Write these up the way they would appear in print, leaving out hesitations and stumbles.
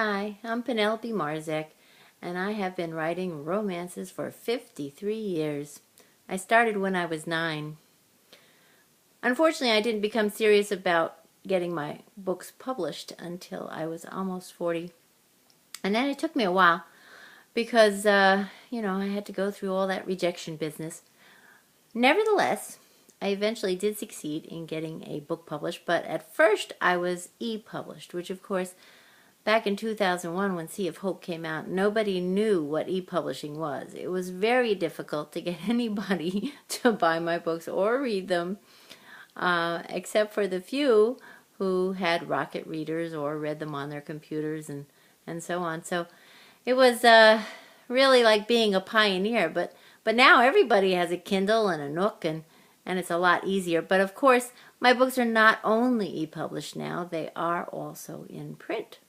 Hi, I'm Penelope Marzec, and I have been writing romances for 53 years. I started when I was 9. Unfortunately, I didn't become serious about getting my books published until I was almost 40. And then it took me a while because, I had to go through all that rejection business. Nevertheless, I eventually did succeed in getting a book published, but at first I was e-published, which of course, back in 2001 when Sea of Hope came out, nobody knew what e-publishing was. It was very difficult to get anybody to buy my books or read them, except for the few who had Rocket readers or read them on their computers and so on. So it was really like being a pioneer, but now everybody has a Kindle and a Nook, and it's a lot easier. But of course, my books are not only e-published now, they are also in print.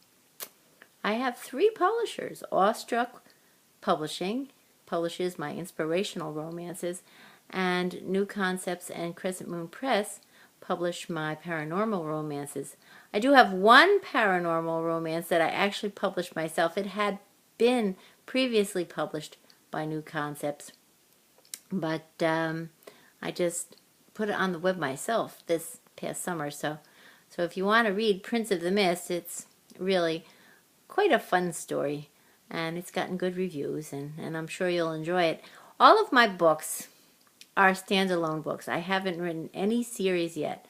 I have 3 publishers. Awestruck Publishing publishes my inspirational romances, and New Concepts and Crescent Moon Press publish my paranormal romances. I do have one paranormal romance that I actually published myself. It had been previously published by New Concepts, but I just put it on the web myself this past summer. So if you want to read Prince of the Mist, it's really quite a fun story, and it's gotten good reviews, and I'm sure you'll enjoy it. All of my books are standalone books. I haven't written any series yet,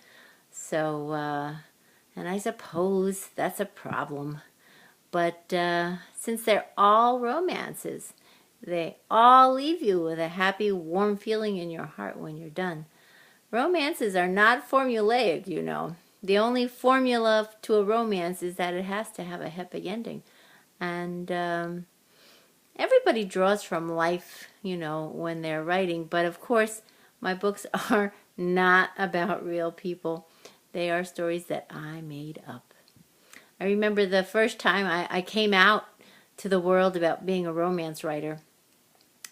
so and I suppose that's a problem. But since they're all romances, they all leave you with a happy, warm feeling in your heart when you're done. Romances are not formulaic, you know. The only formula to a romance is that it has to have a happy ending. And everybody draws from life, when they're writing. But of course, my books are not about real people. They are stories that I made up. I remember the first time I came out to the world about being a romance writer.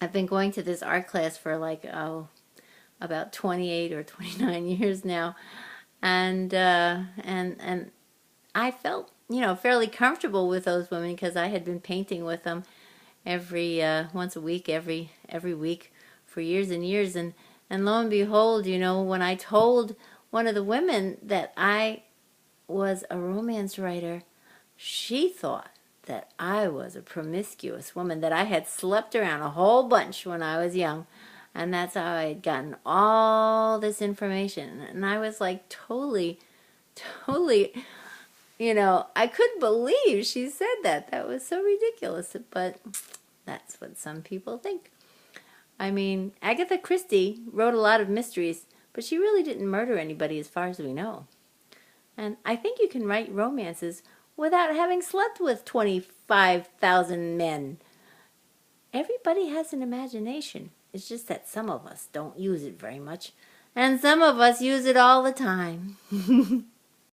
I've been going to this art class for about 28 or 29 years now. And I felt, fairly comfortable with those women because I had been painting with them once a week, every week for years and years. And lo and behold, when I told one of the women that I was a romance writer, she thought that I was a promiscuous woman, that I had slept around a whole bunch when I was young. And that's how I had gotten all this information. And I was like totally, I couldn't believe she said that. That was so ridiculous. But that's what some people think. I mean, Agatha Christie wrote a lot of mysteries, but she really didn't murder anybody as far as we know. And I think you can write romances without having slept with 25,000 men. Everybody has an imagination. It's just that some of us don't use it very much, and some of us use it all the time.